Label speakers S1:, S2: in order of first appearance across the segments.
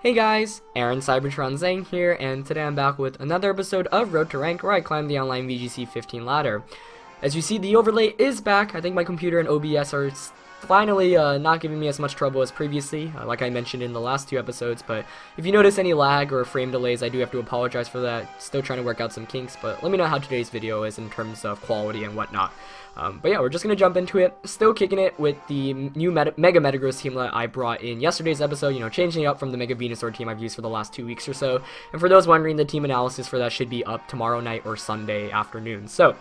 S1: Hey guys, Aaron Cybertron Zhang here, and today I'm back with another episode of Road to Rank where I climb the online VGC 15 ladder. As you see, the overlay is back. I think my computer and OBS are finally not giving me as much trouble as previously, like I mentioned in the last two episodes, but if you notice any lag or frame delays, I do have to apologize for that. Still trying to work out some kinks, but let me know how today's video is in terms of quality and whatnot. But yeah, we're just going to jump into it. Still kicking it with the new Mega Metagross team that I brought in yesterday's episode, you know, changing it up from the Mega Venusaur team I've used for the last 2 weeks or so. And for those wondering, the team analysis for that should be up tomorrow night or Sunday afternoon. So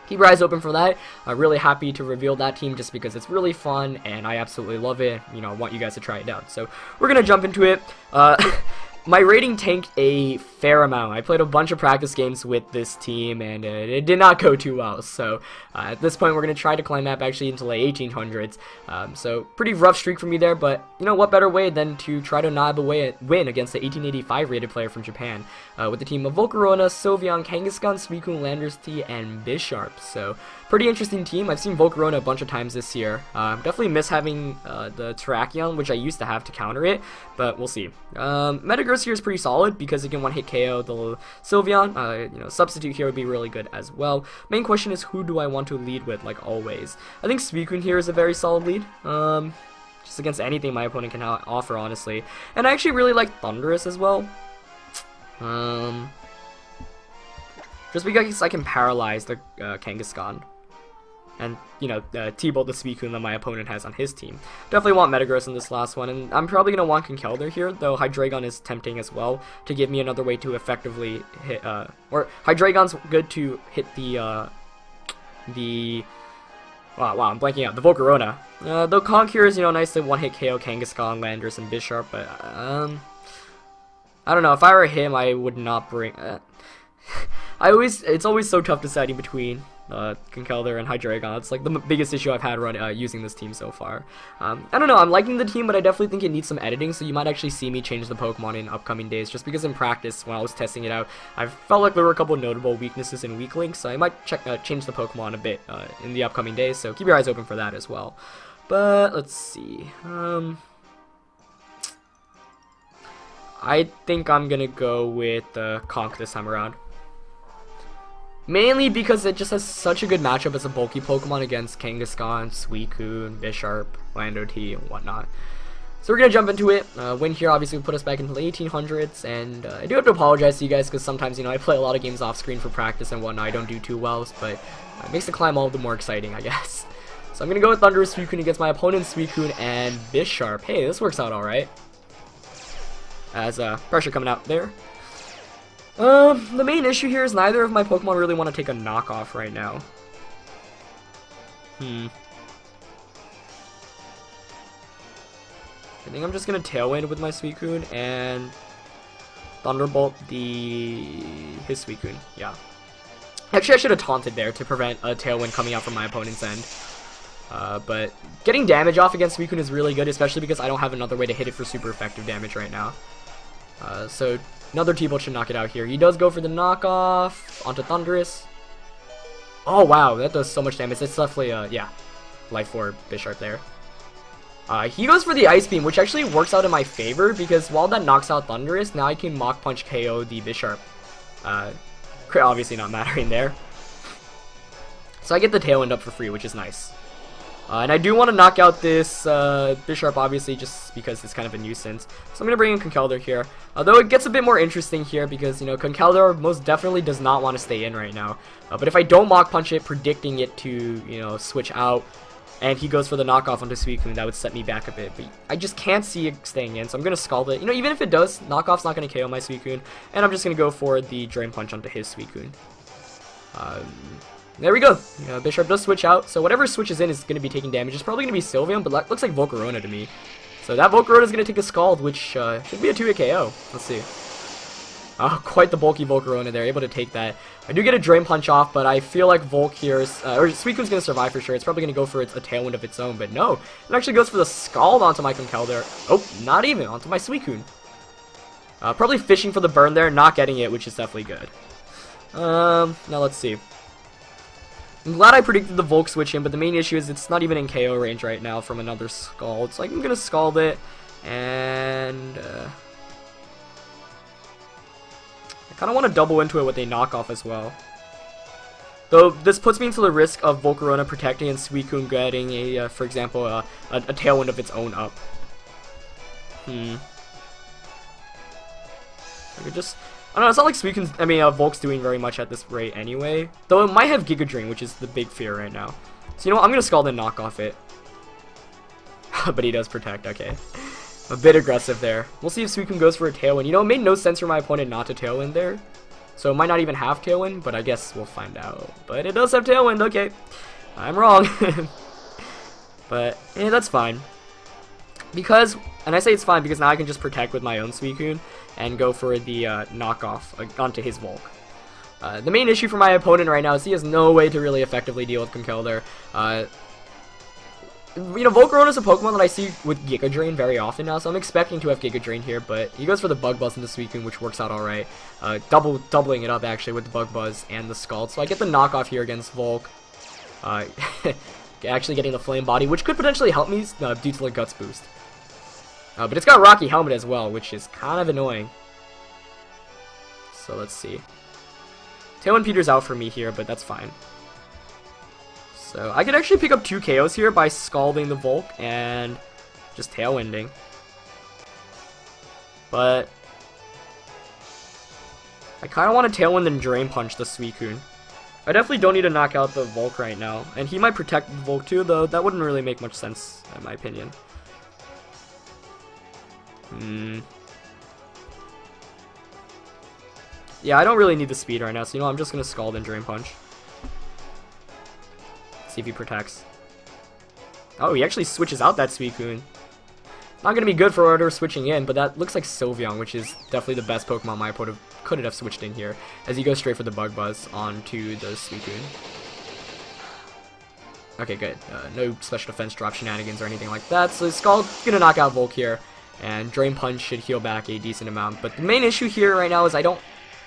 S1: keep your eyes open for that. I'm really happy to reveal that team just because it's really fun and I absolutely love it. You know, I want you guys to try it out. So we're going to jump into it. My rating tanked a fair amount. I played a bunch of practice games with this team, and it did not go too well. So at this point, we're going to try to climb map actually into like 1800s. So pretty rough streak for me there, but you know what better way than to try to nab away a win against the 1885 rated player from Japan with the team of Volcarona, Sylveon, Kangaskhan, Suicune, Landorus, and Bisharp. So pretty interesting team. I've seen Volcarona a bunch of times this year. Definitely miss having the Terrakion, which I used to have to counter it, but we'll see. Metagross here is pretty solid because it can one-hit KO the Sylveon. You know, substitute here would be really good as well. Main question is, who do I want to lead with, like always? I think Suicune here is a very solid lead. Just against anything my opponent can offer, honestly. And I actually really like Thundurus as well. Just because I can paralyze the Kangaskhan. And, you know, T-Bolt the Suicune that my opponent has on his team. Definitely want Metagross in this last one, and I'm probably going to want Conkeldurr here, though Hydreigon is tempting as well, to give me another way to effectively hit, or Hydreigon's good to hit the, wow, I'm blanking out, the Volcarona. Though Conk here is, you know, nice to one-hit KO Kangaskhan, Landorus, and Bisharp, but, I don't know, if I were him, I would not bring, it's always so tough deciding between Conkeldurr and Hydreigon. It's like the biggest issue I've had using this team so far. I don't know, I'm liking the team, but I definitely think it needs some editing, so you might actually see me change the Pokemon in upcoming days, just because in practice, when I was testing it out, I felt like there were a couple of notable weaknesses and weak links, so I might change the Pokemon a bit in the upcoming days, so keep your eyes open for that as well. But, let's see, I think I'm gonna go with Conk this time around. Mainly because it just has such a good matchup as a bulky Pokemon against Kangaskhan, Suicune, Bisharp, Landorus, and whatnot. So we're going to jump into it. Win here obviously will put us back into the 1800s, and I do have to apologize to you guys because sometimes, you know, I play a lot of games off screen for practice and whatnot. I don't do too well, but it makes the climb all the more exciting, I guess. So I'm going to go with Thundurus Suicune against my opponent's Suicune and Bisharp. Hey, this works out alright. As pressure coming out there. The main issue here is neither of my Pokemon really want to take a knockoff right now. I think I'm just gonna Tailwind with my Suicune and Thunderbolt his Suicune. Yeah. Actually, I should have taunted there to prevent a Tailwind coming out from my opponent's end. But getting damage off against Suicune is really good, especially because I don't have another way to hit it for super effective damage right now. So another T-Bolt should knock it out here. He does go for the knockoff onto Thundurus. Oh wow, that does so much damage. It's definitely, yeah, Life Orb Bisharp there. He goes for the Ice Beam, which actually works out in my favor because while that knocks out Thundurus, now I can Mach Punch KO the Bisharp. Crit obviously not mattering there. So I get the Tailwind up for free, which is nice. And I do want to knock out this Bisharp, obviously, just because it's kind of a nuisance. So I'm going to bring in Conkeldurr here. Although it gets a bit more interesting here because, you know, Conkeldurr most definitely does not want to stay in right now. But if I don't Mach Punch it, predicting it to, you know, switch out, and he goes for the knockoff onto Suicune, that would set me back a bit. But I just can't see it staying in, so I'm going to Scald it. You know, even if it does, knockoff's not going to KO my Suicune. And I'm just going to go for the Drain Punch onto his Suicune. There we go. Bisharp does switch out, so whatever switches in is going to be taking damage. It's probably going to be Sylveon, but looks like Volcarona to me. So that Volcarona is going to take a Scald, which should be a 2-hit KO. Let's see. Oh, quite the bulky Volcarona there, able to take that. I do get a Drain Punch off, but I feel like Volk here is, or Suicune's going to survive for sure. It's probably going to go for a Tailwind of its own, but no. It actually goes for the Scald onto my Conkeldurr. Oh, not even, onto my Suicune. Probably fishing for the burn there, not getting it, which is definitely good. Now let's see. I'm glad I predicted the Volk switch in, but the main issue is it's not even in KO range right now from another Scald. So I'm going to Scald it, and Kind of want to double into it with a knockoff as well. Though this puts me into the risk of Volcarona protecting and Suicune getting a, for example, a Tailwind of its own up. I could just... I don't know, it's not like Volk's doing very much at this rate anyway. Though it might have Giga Drain, which is the big fear right now. So you know what, I'm going to Scald and knock off it. But he does protect, okay. A bit aggressive there. We'll see if Suicune goes for a Tailwind. You know, it made no sense for my opponent not to Tailwind there. So it might not even have Tailwind, but I guess we'll find out. But it does have Tailwind, okay. I'm wrong. But, yeah, that's fine. Because, and I say it's fine because now I can just protect with my own Suicune and go for the knockoff onto his Volk. The main issue for my opponent right now is he has no way to really effectively deal with Conkeldurr. You know, Volcarona is a Pokemon that I see with Giga Drain very often now, so I'm expecting to have Giga Drain here, but he goes for the Bug Buzz into Suicune, which works out alright. Doubling it up, actually, with the Bug Buzz and the Scald. So I get the knockoff here against Volk. Actually getting the Flame Body, which could potentially help me due to the Guts boost. But it's got Rocky Helmet as well, which is kind of annoying. So let's see. Tailwind peters out for me here, but that's fine. So I could actually pick up 2 KOs here by Scalding the Volk and just Tailwinding. But I kind of want to Tailwind and Drain Punch the Suicune. I definitely don't need to knock out the Volk right now. And he might protect the Volk too, though that wouldn't really make much sense, in my opinion. Yeah, I don't really need the speed right now, so you know, I'm just going to Scald and Drain Punch. See if he protects. Oh, he actually switches out that Suicune. Not going to be good for order switching in, but that looks like Sylveon, which is definitely the best Pokemon my opponent could have switched in here, as he goes straight for the Bug Buzz onto the Suicune. Okay, good. No special defense drop shenanigans or anything like that, so Scald's going to knock out Volk here, and Drain Punch should heal back a decent amount. But the main issue here right now is I don't...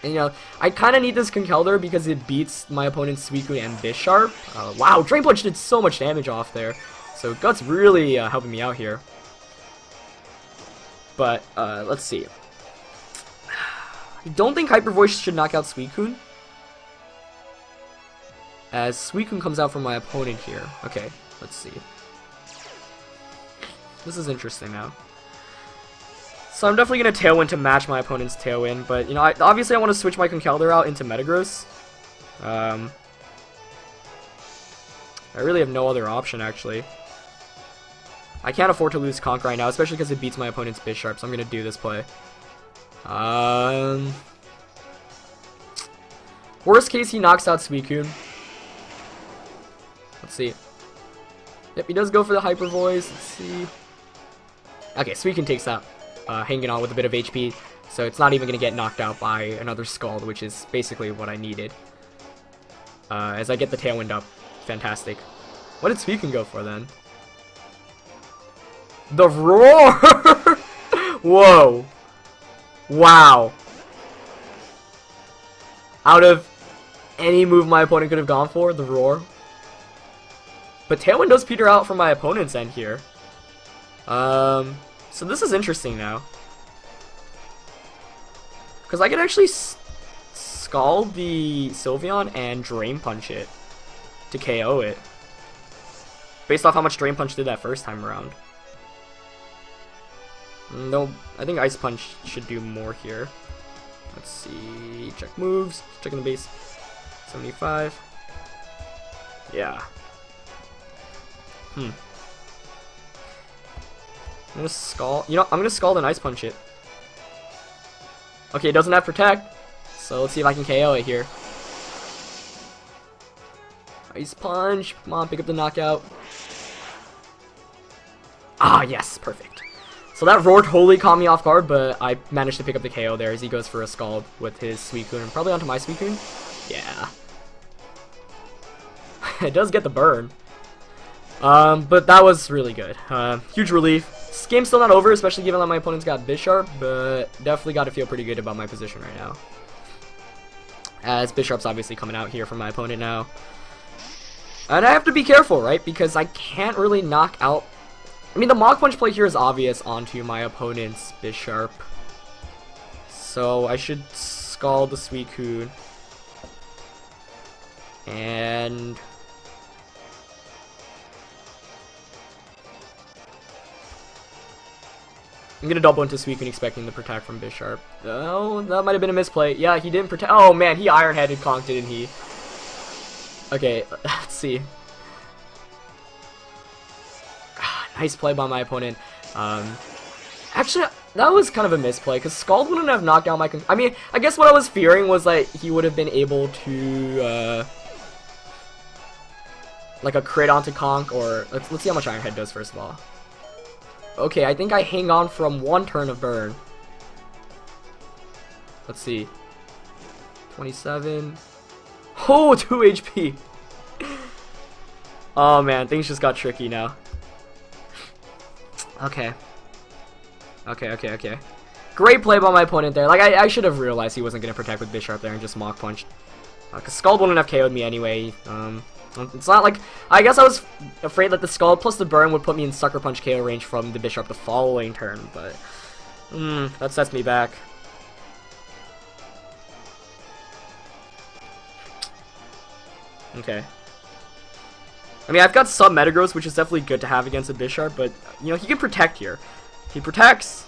S1: And, you know, I kind of need this Conkeldurr because it beats my opponent's Suicune and Bisharp. Wow, Drain Punch did so much damage off there. So Guts really helping me out here. But, let's see. I don't think Hyper Voice should knock out Suicune, as Suicune comes out from my opponent here. Okay, let's see. This is interesting now. So I'm definitely going to Tailwind to match my opponent's Tailwind, but, you know, obviously I want to switch my Conkeldurr out into Metagross. I really have no other option, actually. I can't afford to lose Conk right now, especially because it beats my opponent's Bisharp, so I'm going to do this play. Worst case, he knocks out Suicune. Let's see. Yep, he does go for the Hyper Voice. Let's see. Okay, Suicune takes out. Hanging on with a bit of HP, so it's not even going to get knocked out by another Scald, which is basically what I needed. As I get the Tailwind up. Fantastic. What did Suicune go for then? The Roar! Whoa. Wow. Out of any move my opponent could have gone for, the Roar. But Tailwind does peter out from my opponent's end here. So this is interesting now. Because I could actually Scald the Sylveon and Drain Punch it to KO it. Based off how much Drain Punch did that first time around. No, I think Ice Punch should do more here. Let's see. Check moves. Checking the base. 75. Yeah. I'm gonna Scald. You know, I'm gonna Scald and Ice Punch it. Okay, it doesn't have Protect. So let's see if I can KO it here. Ice Punch. Come on, pick up the knockout. Ah, yes, perfect. So that Roar totally caught me off guard, but I managed to pick up the KO there as he goes for a Scald with his Suicune. And probably onto my Suicune. Yeah. It does get the burn. But that was really good. Huge relief. This game's still not over, especially given that my opponent's got Bisharp, but definitely got to feel pretty good about my position right now. As Bisharp's obviously coming out here from my opponent now. And I have to be careful, right? Because I can't really knock out... I mean, the Mach Punch play here is obvious onto my opponent's Bisharp. So I should Scald the Suicune. And I'm gonna double into Suicune expecting the protect from Bisharp. Oh, that might have been a misplay. Yeah, he didn't protect. Oh man, he Iron-Headed Conk, didn't he? Okay, let's see. Nice play by my opponent. Actually, that was kind of a misplay, because Scald wouldn't have knocked down my... I mean, I guess what I was fearing was that he would have been able to, like a crit onto Conk, or... Let's see how much Iron Head does, first of all. Okay, I think I hang on from one turn of burn. Let's see. 27. Oh, 2 HP. Oh man, things just got tricky now. Okay. Okay. Great play by my opponent there. Like, I should have realized he wasn't going to protect with Bisharp there and just Mach Punched. Because Scald wouldn't have KO'd me anyway. It's not like... I guess I was afraid that the Scald plus the Burn would put me in Sucker Punch KO range from the Bisharp the following turn, but... that sets me back. Okay. I mean, I've got sub Metagross, which is definitely good to have against a Bisharp, but, you know, he can protect here. He protects.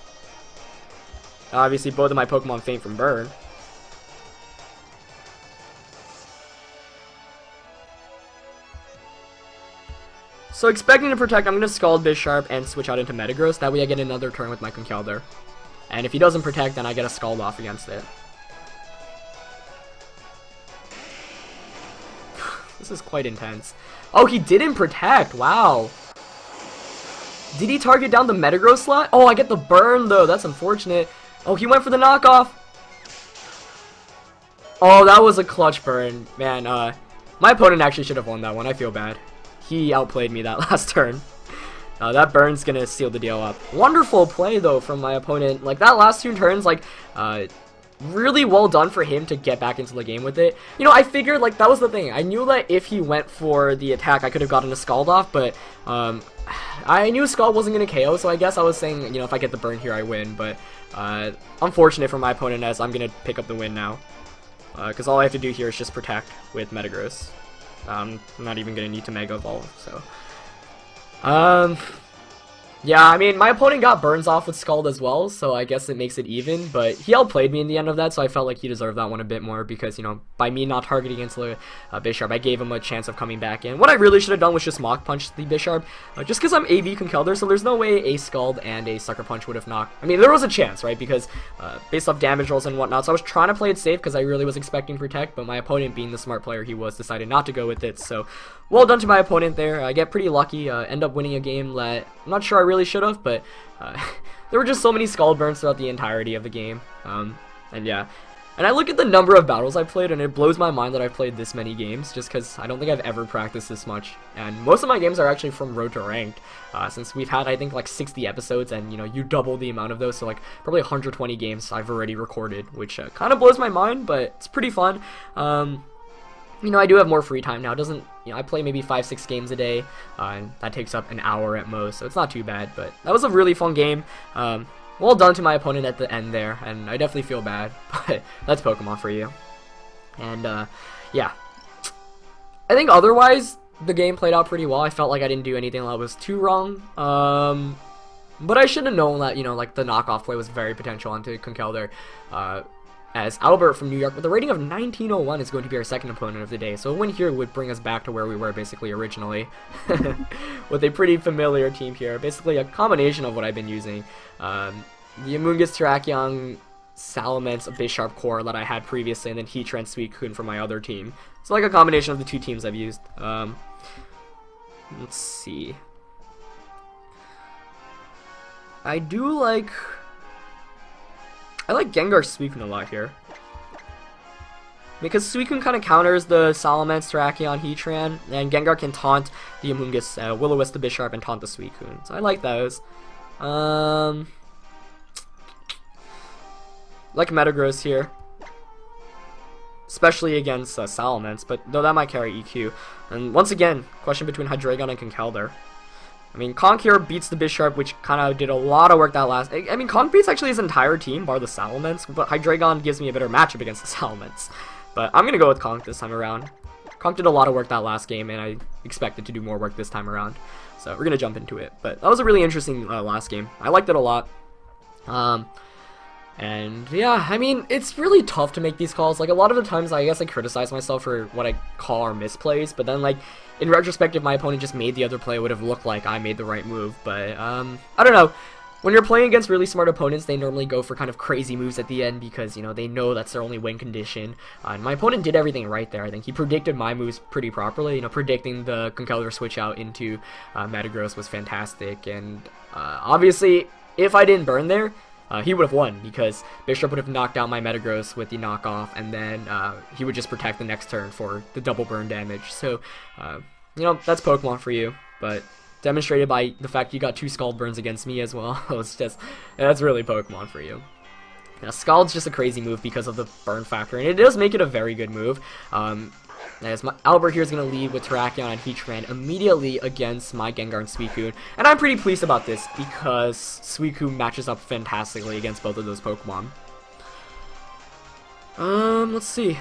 S1: Obviously, both of my Pokemon faint from Burn. So, expecting to protect, I'm going to Scald Bisharp and switch out into Metagross. That way I get another turn with my Conkeldurr. And if he doesn't protect, then I get a Scald off against it. This is quite intense. Oh, he didn't protect. Wow. Did he target down the Metagross slot? Oh, I get the burn, though. That's unfortunate. Oh, he went for the knockoff. Oh, that was a clutch burn. Man, my opponent actually should have won that one. I feel bad. He outplayed me that last turn. That burn's gonna seal the deal up. Wonderful play, though, from my opponent. Like, that last 2 turns, like, really well done for him to get back into the game with it. You know, I figured, like, that was the thing. I knew that if he went for the attack, I could have gotten a Scald off, but, I knew Scald wasn't going to KO, so I guess I was saying, you know, if I get the burn here, I win, but, unfortunate for my opponent, as I'm going to pick up the win now. Because all I have to do here is just protect with Metagross. I'm not even going to need to Mega Evolve, so. Yeah, I mean, my opponent got burns off with Scald as well, so I guess it makes it even, but he outplayed me in the end of that, so I felt like he deserved that one a bit more, because, you know, by me not targeting into Bisharp, I gave him a chance of coming back in. What I really should have done was just Mach Punch the Bisharp, just because I'm AV Conkeldurr, so there's no way a Scald and a Sucker Punch would have knocked. I mean, there was a chance, right, because based off damage rolls and whatnot, so I was trying to play it safe, because I really was expecting Protect, but my opponent, being the smart player he was, decided not to go with it, so well done to my opponent there. I get pretty lucky, end up winning a game that I'm not sure I really should have, but there were just so many Scald burns throughout the entirety of the game, and yeah. And I look at the number of battles I've played, and it blows my mind that I've played this many games, just because I don't think I've ever practiced this much. And most of my games are actually from Road to Ranked, since we've had, I think, like 60 episodes, and, you know, you double the amount of those, so, like, probably 120 games I've already recorded, which kind of blows my mind, but it's pretty fun. You know, I do have more free time now. It doesn't, you know, I play maybe 5-6 games a day, and that takes up an hour at most, so it's not too bad, but that was a really fun game. Well done to my opponent at the end there, and I definitely feel bad, but that's Pokemon for you. And, yeah. I think otherwise, the game played out pretty well. I felt like I didn't do anything that was too wrong. But I should have known that, you know, like, the knockoff play was very potential onto Conkeldurr. As Albert from New York, with a rating of 1901, is going to be our second opponent of the day. So a win here would bring us back to where we were basically originally, with a pretty familiar team here. Basically a combination of what I've been using. The Amoonguss, Terrakion, Salamence, Bisharp core that I had previously, and then Heatran, Suicune from my other team. So like a combination of the 2 teams I've used. Let's see. I like Gengar Suicune a lot here, because Suicune kind of counters the Salamence, Terrakion, Heatran, and Gengar can taunt the Amoonguss, Will-O-Wisp the Bisharp, and taunt the Suicune. So I like those. Like Metagross here, especially against Salamence, but though that might carry EQ. And once again, question between Hydreigon and Conkeldurr. I mean, Conk here beats the Bisharp, which kind of did a lot of work that last... I mean, Conk beats actually his entire team, bar the Salamence, but Hydreigon gives me a better matchup against the Salamence. But I'm going to go with Conk this time around. Conk did a lot of work that last game, and I expected to do more work this time around. So we're going to jump into it. But that was a really interesting last game. I liked it a lot. And yeah, I mean, it's really tough to make these calls. Like, a lot of the times, I guess I criticize myself for what I call our misplays, but then, like, in retrospect, if my opponent just made the other play, it would have looked like I made the right move. But, I don't know. When you're playing against really smart opponents, they normally go for kind of crazy moves at the end because, you know, they know that's their only win condition. And my opponent did everything right there. I think he predicted my moves pretty properly. You know, predicting the Conkeldurr switch out into Metagross was fantastic. And, obviously, if I didn't burn there, he would have won because Bisharp would have knocked out my Metagross with the knockoff, and then he would just protect the next turn for the double burn damage. So, you know, that's Pokemon for you, but demonstrated by the fact you got 2 Scald burns against me as well. It's just, that's really Pokemon for you. Now, Scald's just a crazy move because of the burn factor, and it does make it a very good move. As my Albert here is going to lead with Terrakion and Heatran immediately against my Gengar and Suicune. And I'm pretty pleased about this because Suicune matches up fantastically against both of those Pokemon. Let's see.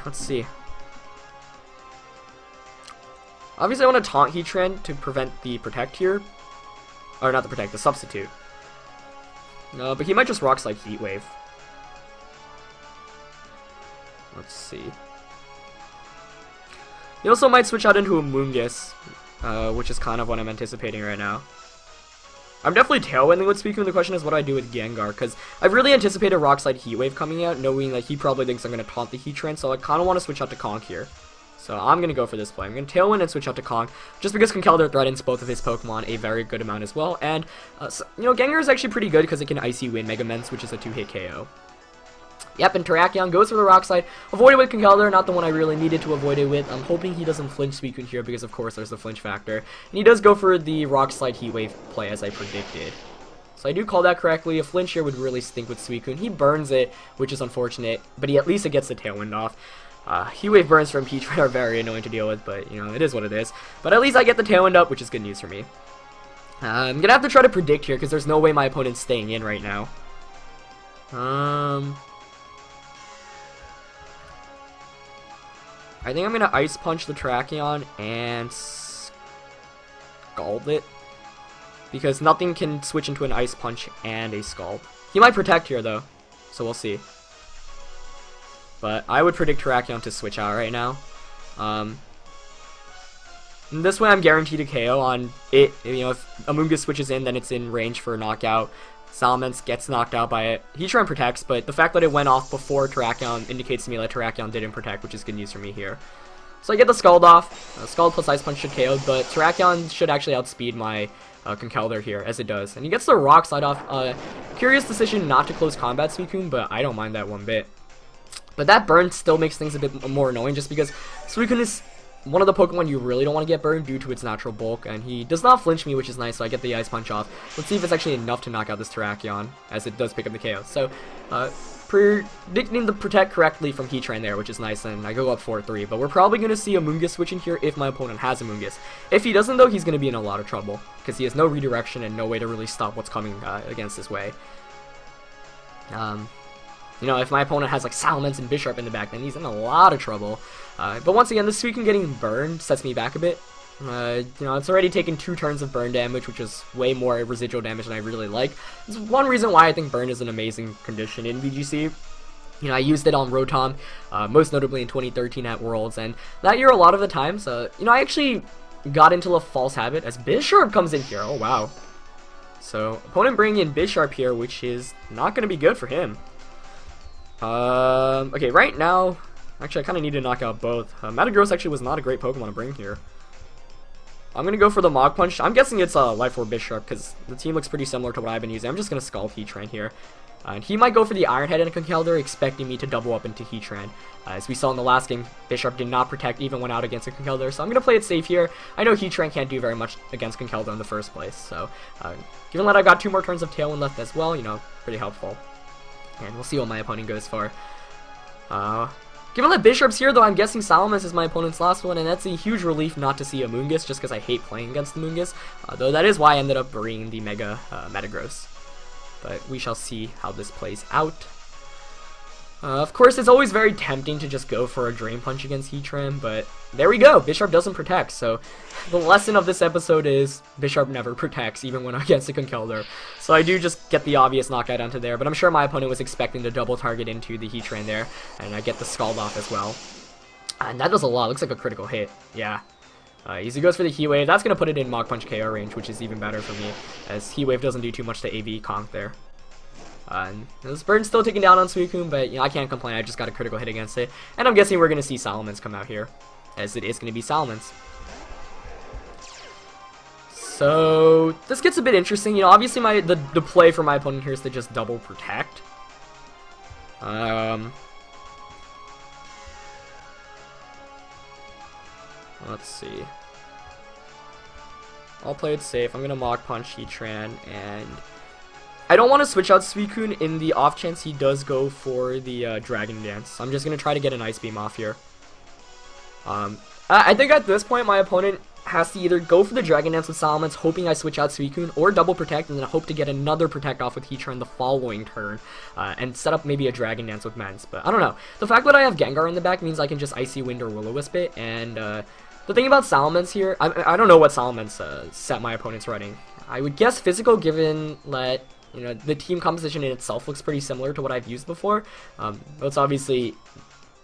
S1: Obviously, I want to taunt Heatran to prevent the Protect here. Or not the Protect, the Substitute. No, but he might just Rock Slide Heat Wave. Let's see. He also might switch out into a Moongus, which is kind of what I'm anticipating right now. I'm definitely Tailwinding with Suicune. The question is what do I do with Gengar, because I really anticipated Rock Slide Heat Wave coming out, knowing that he probably thinks I'm going to taunt the Heatran, so I kind of want to switch out to Conk here. So I'm going to go for this play. I'm going to Tailwind and switch out to Conk, just because Conkeldurr threatens both of his Pokemon a very good amount as well, and, so, you know, Gengar is actually pretty good because it can Icy Wind Mega Ments, which is a 2-hit KO. Yep, and Terrakion goes for the Rock Slide. Avoid it with Conkeldurr, not the one I really needed to avoid it with. I'm hoping he doesn't flinch Suicune here because, of course, there's the flinch factor. And he does go for the Rock Slide Heat Wave play as I predicted. So I do call that correctly. A flinch here would really stink with Suicune. He burns it, which is unfortunate, but at least it gets the Tailwind off. Heat Wave burns from Heatran are very annoying to deal with, but, you know, it is what it is. But at least I get the Tailwind up, which is good news for me. I'm going to have to try to predict here because there's no way my opponent's staying in right now. I think I'm going to Ice Punch the Terrakion and Scald it, because nothing can switch into an Ice Punch and a Scald. He might Protect here, though, so we'll see. But I would predict Terrakion to switch out right now. This way I'm guaranteed a KO on it. You know, if Amoonguss switches in, then it's in range for a knockout. Salamence gets knocked out by it. Heatran protects, but the fact that it went off before Terrakion indicates to me that Terrakion didn't protect, which is good news for me here. So I get the Scald off. Scald plus Ice Punch should KO, but Terrakion should actually outspeed my Conkeldurr here, as it does. And he gets the Rock Slide off. Curious decision not to close combat Suicune, but I don't mind that one bit. But that burn still makes things a bit more annoying, just because Suicune is one of the Pokemon you really don't want to get burned due to its natural bulk, and he does not flinch me, which is nice, so I get the Ice Punch off. Let's see if it's actually enough to knock out this Terrakion, as it does pick up the KO. So, predicting the Protect correctly from Heatran there, which is nice, and I go up 4-3, but we're probably going to see a Moongus switch in here if my opponent has a Moongus. If he doesn't, though, he's going to be in a lot of trouble, because he has no redirection and no way to really stop what's coming against his way. You know, if my opponent has like Salamence and Bisharp in the back, then he's in a lot of trouble. But once again, this Suicune getting burned sets me back a bit. You know, it's already taken 2 turns of burn damage, which is way more residual damage than I really like. It's one reason why I think burn is an amazing condition in VGC. You know, I used it on Rotom, most notably in 2013 at Worlds, and that year a lot of the times, you know, I actually got into a false habit as Bisharp comes in here. Oh, wow. So, opponent bringing in Bisharp here, which is not going to be good for him. Okay, right now, actually I kind of need to knock out both. Metagross actually was not a great Pokemon to bring here. I'm going to go for the Mach Punch. I'm guessing it's a Life Orb Bisharp because the team looks pretty similar to what I've been using. I'm just going to Scald Heatran here. And he might go for the Iron Head and Conkeldurr, expecting me to double up into Heatran. As we saw in the last game, Bisharp did not protect even when out against a Conkeldurr, so I'm going to play it safe here. I know Heatran can't do very much against Conkeldurr in the first place, so given that I got 2 more turns of Tailwind left as well, you know, pretty helpful. And we'll see what my opponent goes for. Given that Bishop's here, though, I'm guessing Salamence is my opponent's last one, and that's a huge relief not to see a Moongus, just because I hate playing against the Moongus, though that is why I ended up bringing the Mega Metagross. But we shall see how this plays out. Of course, it's always very tempting to just go for a Drain Punch against Heatran, but there we go, Bisharp doesn't protect, so the lesson of this episode is Bisharp never protects, even when against a Conkeldurr. So I do just get the obvious knockout onto there, but I'm sure my opponent was expecting to double target into the Heatran there, and I get the Scald off as well. And that does a lot, looks like a critical hit, yeah. Easy goes for the Heat Wave, that's going to put it in Mach Punch KO range, which is even better for me, as Heat Wave doesn't do too much to AV Conk there. And this bird's still taking down on Suicune, but you know, I can't complain, I just got a critical hit against it. And I'm guessing we're going to see Salamence come out here, as it is going to be Salamence. So, this gets a bit interesting. You know, obviously the play for my opponent here is to just double protect. Let's see. I'll play it safe. I'm going to Mach Punch Heatran, and I don't want to switch out Suicune in the off chance he does go for the Dragon Dance. I'm just going to try to get an Ice Beam off here. I think at this point my opponent has to either go for the Dragon Dance with Salamence, hoping I switch out Suicune, or double protect and then hope to get another protect off with Heatran the following turn, and set up maybe a Dragon Dance with Mence. But I don't know. The fact that I have Gengar in the back means I can just Icy Wind or Will-O-Wisp it, and the thing about Salamence here, I don't know what Salamence set my opponent's running. I would guess Physical, given that, you know, the team composition in itself looks pretty similar to what I've used before. It's obviously,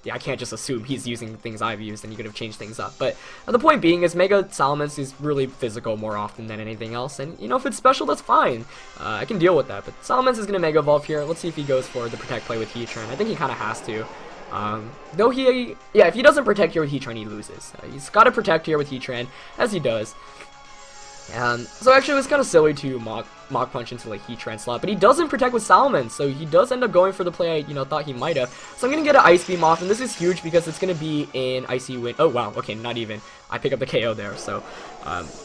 S1: yeah, I can't just assume he's using things I've used and he could have changed things up. But the point being is Mega Salamence is really physical more often than anything else. And, you know, if it's special, that's fine. I can deal with that. But Salamence is going to Mega Evolve here. Let's see if he goes for the Protect play with Heatran. I think he kind of has to. Though if he doesn't Protect here with Heatran, he loses. He's got to Protect here with Heatran, as he does. So actually it was kind of silly to Mach Punch into like Heatran slot, but he doesn't protect with Salamence, so he does end up going for the play I, thought he might have. So I'm going to get an Ice Beam off, and this is huge because it's going to be in Icy Wind. Oh wow, okay, not even. I pick up the KO there, so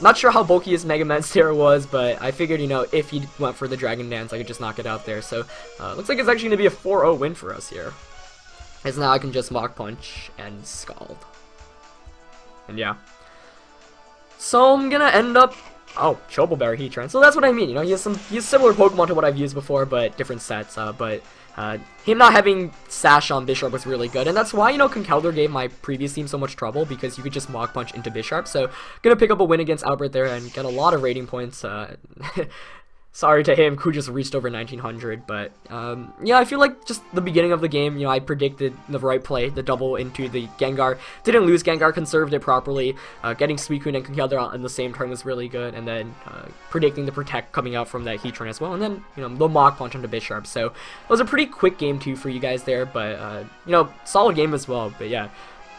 S1: not sure how bulky his Mega Metagross was, but I figured, if he went for the Dragon Dance, I could just knock it out there. So looks like it's actually going to be a 4-0 win for us here, as now I can just Mach Punch and Scald. And yeah. So I'm going to end up... Oh, Choble Berry Heatran. So that's what I mean, he has similar Pokemon to what I've used before, but different sets. But him not having Sash on Bisharp was really good, and that's why, Conkeldurr gave my previous team so much trouble, because you could just Mach Punch into Bisharp. So, gonna pick up a win against Albert there and get a lot of rating points. Sorry to him, who just reached over 1900, but yeah, I feel like just the beginning of the game, I predicted the right play, the double into the Gengar. Didn't lose Gengar, conserved it properly. Getting Suicune and Conkeldurr on the same turn was really good, and then predicting the Protect coming out from that Heatran as well, and then, the Mach Punch onto Bisharp. So it was a pretty quick game too for you guys there, but, solid game as well. But yeah,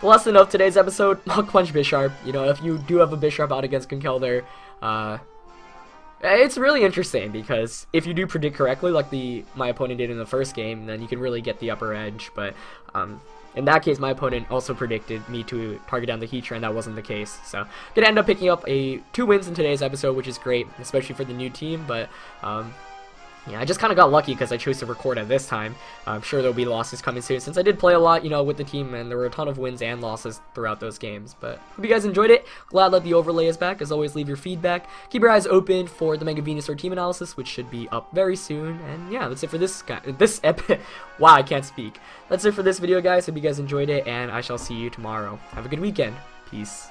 S1: the lesson of today's episode, Mach Punch Bisharp. If you do have a Bisharp out against Conkeldurr, it's really interesting, because if you do predict correctly, like my opponent did in the first game, then you can really get the upper edge. But in that case, my opponent also predicted me to target down the Heatran. That wasn't the case. So gonna end up picking up 2 wins in today's episode, which is great, especially for the new team. But yeah, I just kind of got lucky because I chose to record at this time. I'm sure there'll be losses coming soon, since I did play a lot, with the team, and there were a ton of wins and losses throughout those games. But hope you guys enjoyed it. Glad that the overlay is back. As always, leave your feedback. Keep your eyes open for the Mega Venusaur team analysis, which should be up very soon. And yeah, that's it for wow, I can't speak. That's it for this video, guys. Hope you guys enjoyed it, and I shall see you tomorrow. Have a good weekend. Peace.